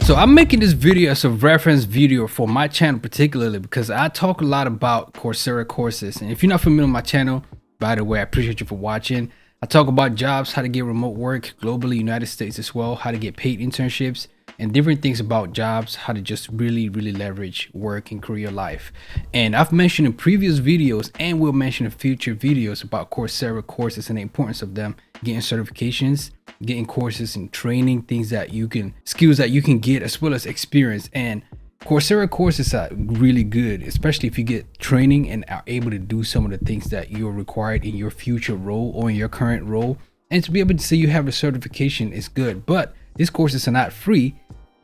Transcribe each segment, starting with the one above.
So I'm making this video as a reference video for my channel particularly because I talk a lot about Coursera courses. And if you're not familiar with my channel, by the way, I appreciate you for watching. I talk about jobs, how to get remote work globally, United States as well, how to get paid internships, and different things about jobs, how to just really leverage work and career life. And I've mentioned in previous videos and will mention in future videos about Coursera courses and the importance of them, getting certifications, getting courses and training, things that you can, skills that you can get, as well as experience. And Coursera courses are really good, especially if you get training and are able to do some of the things that you're required in your future role or in your current role. And to be able to say you have a certification is good, but these courses are not free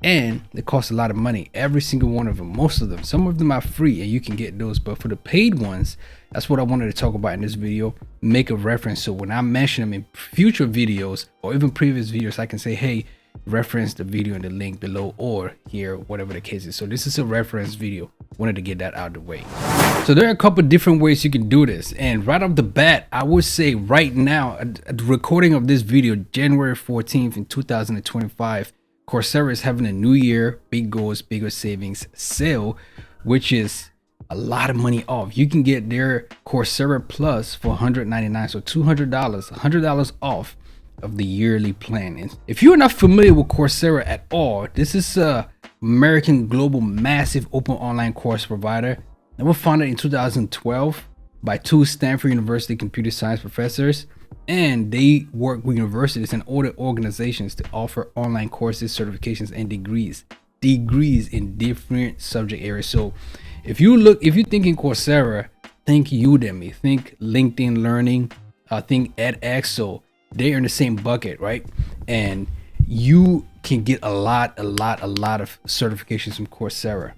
and they cost a lot of money. Every single one of them, most of them, some of them are free and you can get those, but for the paid ones, that's what I wanted to talk about in this video, make a reference. So when I mention them in future videos or even previous videos, I can say, hey, reference the video in the link below or here, whatever the case is. So this is a reference video. Wanted to get that out of the way. So there are a couple different ways you can do this, and right off the bat, I would say right now, at the recording of this video, January 14th in 2025, Coursera is having a new year big goals bigger savings sale, which is a lot of money off. You can get their Coursera Plus for $199, so $200 off of the yearly plan. And if you're not familiar with Coursera at all, this is a American global massive open online course provider that was founded in 2012 by two Stanford University computer science professors, and they work with universities and other organizations to offer online courses, certifications, and degrees in different subject areas. So if you're thinking Coursera, think Udemy, think LinkedIn Learning, think edX. So they're in the same bucket, right? And you can get a lot of certifications from Coursera,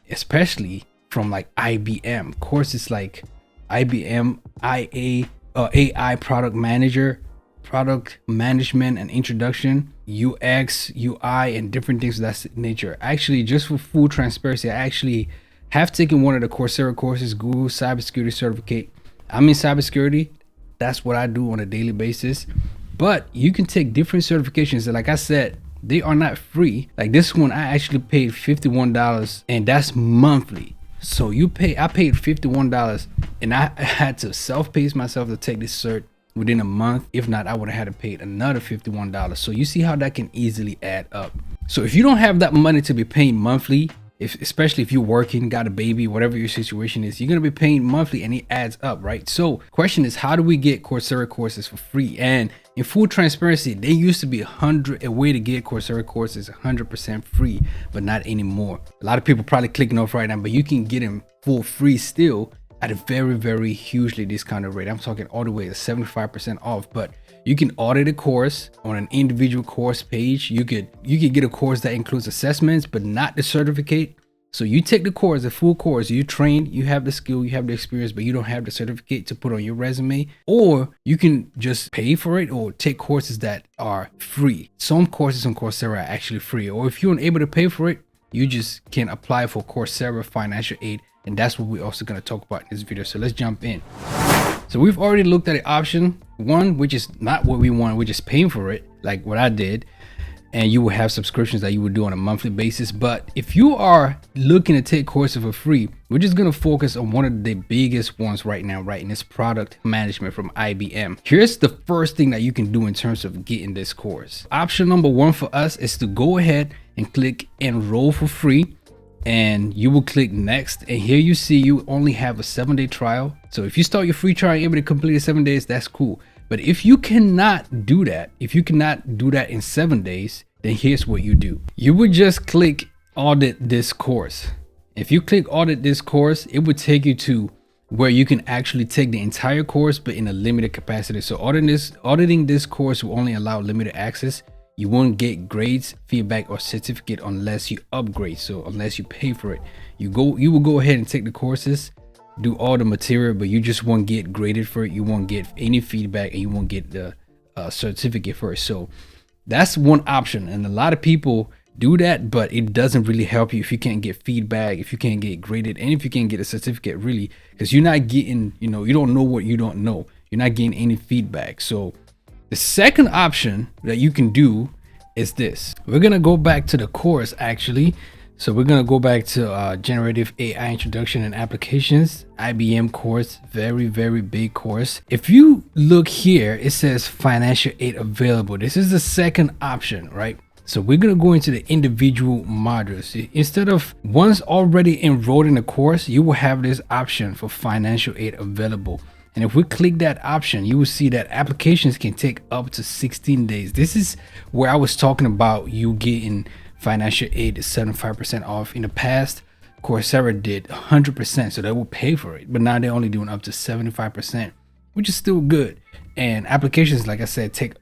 especially from like IBM courses like IBM AI product management and introduction, UX, UI, and different things of that nature. Actually, just for full transparency, I actually have taken one of the Coursera courses, Google Cybersecurity Certificate. I'm in cybersecurity. That's what I do on a daily basis. But you can take different certifications that, like I said, they are not free. Like this one, I actually paid $51, and that's monthly. So I paid $51, and I had to self-pace myself to take this cert within a month. If not, I would have had to pay another $51. So you see how that can easily add up. So if you don't have that money to be paying monthly, especially if you're working, got a baby, whatever your situation is, you're going to be paying monthly and it adds up, right? So question is, how do we get Coursera courses for free? And in full transparency, they used to be a way to get Coursera courses 100% free, but not anymore. A lot of people probably clicking off right now, but you can get them for free still at a very hugely discounted rate. I'm talking all the way to 75% off, but you can audit a course on an individual course page. You could get a course that includes assessments, but not the certificate. So you take the course, the full course, you trained, you have the skill, you have the experience, but you don't have the certificate to put on your resume. Or you can just pay for it or take courses that are free. Some courses on Coursera are actually free. Or if you're unable to pay for it, you just can apply for Coursera financial aid. And that's what we're also going to talk about in this video. So let's jump in. So we've already looked at the option one, which is not what we want. We're just paying for it, like what I did. And you will have subscriptions that you would do on a monthly basis. But if you are looking to take courses for free, we're just going to focus on one of the biggest ones right now, right? And it's product management from IBM. Here's the first thing that you can do in terms of getting this course. Option number one for us is to go ahead and click enroll for free. And you will click next, and here you see you only have a 7-day trial. So if you start your free trial able to complete it 7 days, that's cool. But if you cannot do that, in 7 days, then here's what you do. You would just click audit this course. If you click audit this course, it would take you to where you can actually take the entire course, but in a limited capacity. So auditing this course will only allow limited access. You won't get grades, feedback, or certificate unless you upgrade. So unless you pay for it, you will go ahead and take the courses, do all the material, but you just won't get graded for it. You won't get any feedback, and you won't get the certificate for it. So that's one option, and a lot of people do that, but it doesn't really help you if you can't get feedback, if you can't get graded, and if you can't get a certificate, really, because you're not getting, you don't know what you don't know. You're not getting any feedback. So the second option that you can do is this. We're gonna go back to the course actually. So we're gonna go back to generative AI introduction and applications, IBM course, very big course. If you look here, it says financial aid available. This is the second option, right? So we're gonna go into the individual modules. Instead of once already enrolled in the course, you will have this option for financial aid available. And if we click that option, you will see that applications can take up to 16 days. This is where I was talking about you getting financial aid is 75% off. In the past, Coursera did 100%, so they will pay for it. But now they're only doing up to 75%, which is still good. And applications, like I said, take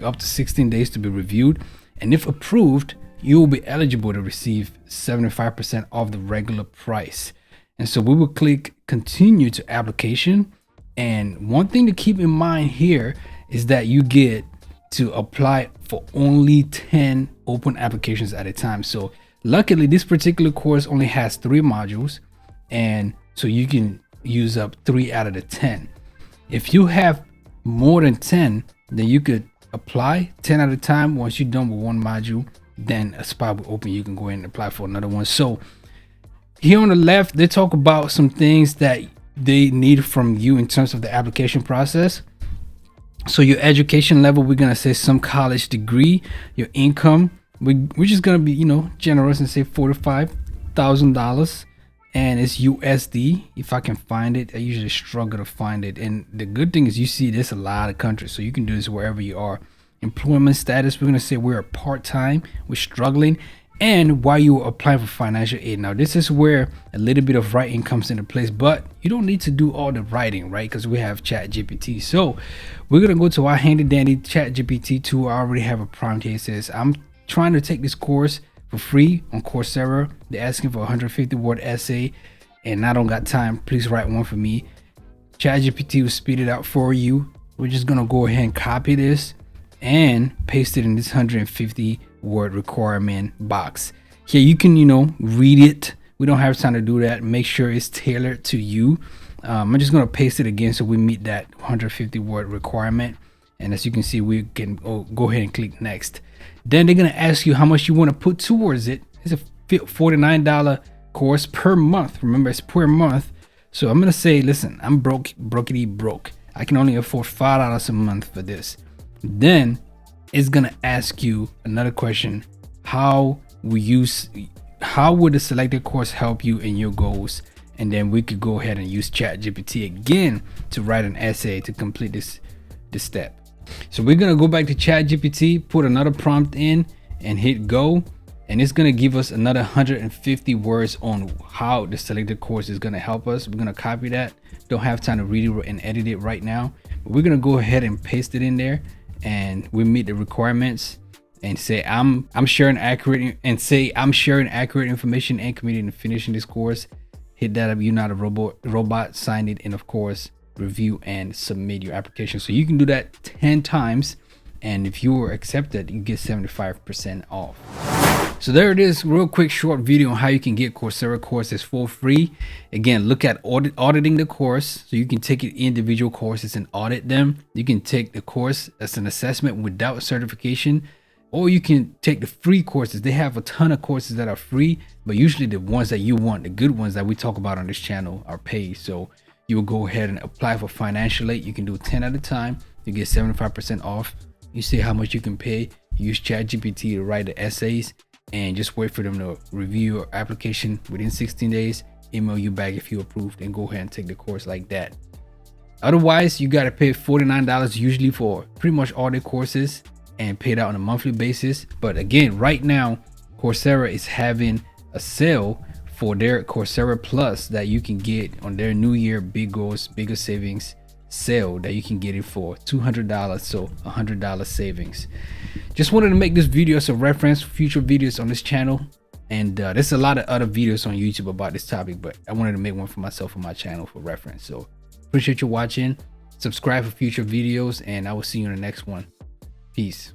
up to 16 days to be reviewed. And if approved, you will be eligible to receive 75% off the regular price. And so we will click continue to application. And one thing to keep in mind here is that you get to apply for only 10 open applications at a time. So luckily this particular course only has 3 modules, and so you can use up 3 out of the 10. If you have more than 10, then you could apply 10 at a time. Once you're done with one module, then a spot will open. You can go ahead and apply for another one. So here on the left, they talk about some things that they need from you in terms of the application process. So your education level, we're gonna say some college degree. Your income, we're just gonna be, you know, generous and say $45,000, and it's USD. If I can find it, I usually struggle to find it. And the good thing is, you see this a lot of countries, so you can do this wherever you are. Employment status, we're gonna say we're part-time, we're struggling, and why you are applying for financial aid. Now this is where a little bit of writing comes into place, but you don't need to do all the writing, right? Because we have ChatGPT. So we're gonna go to our handy dandy ChatGPT tool. I already have a prompt here. It says I'm trying to take this course for free on Coursera. They're asking for a 150-word essay, and I don't got time. Please write one for me. ChatGPT will speed it out for you. We're just gonna go ahead and copy this and paste it in this 150-word requirement box. Here you can, you know, read it. We don't have time to do that. Make sure it's tailored to you. I'm just gonna paste it again so we meet that 150-word requirement. And as you can see, we can go ahead and click next. Then they're gonna ask you how much you want to put towards it. It's a $49 course per month. Remember, it's per month. So I'm gonna say, listen, I'm broke. I can only afford $5 a month for this. Then it's gonna ask you another question. How would the selected course help you in your goals? And then we could go ahead and use ChatGPT again to write an essay to complete this step. So we're gonna go back to ChatGPT, put another prompt in, and hit go. And it's gonna give us another 150 words on how the selected course is gonna help us. We're gonna copy that. Don't have time to read it and edit it right now, but we're gonna go ahead and paste it in there, and we meet the requirements, and say I'm sharing accurate information and committing to finishing this course. Hit that up. You're not a robot. Sign it, and of course review and submit your application. So you can do that 10 times, and if you are accepted, you get 75% off. So there it is, real quick short video on how you can get Coursera courses for free. Again, look at auditing the course, so you can take it individual courses and audit them. You can take the course as an assessment without certification, or you can take the free courses. They have a ton of courses that are free, but usually the ones that you want, the good ones that we talk about on this channel, are paid. So you will go ahead and apply for financial aid. You can do 10 at a time. You get 75% off. You see how much you can pay. Use ChatGPT to write the essays, and just wait for them to review your application within 16 days. Email you back if you approved, and go ahead and take the course like that. Otherwise, you got to pay $49 usually for pretty much all their courses, and pay it out on a monthly basis. But again, right now Coursera is having a sale for their Coursera Plus that you can get on their New Year Big Goals, Bigger Savings sale, that you can get it for $200, so $100 savings. Just wanted to make this video as a reference for future videos on this channel, and there's a lot of other videos on YouTube about this topic, but I wanted to make one for myself on my channel for reference. So appreciate you watching. Subscribe for future videos, and I will see you in the next one. Peace.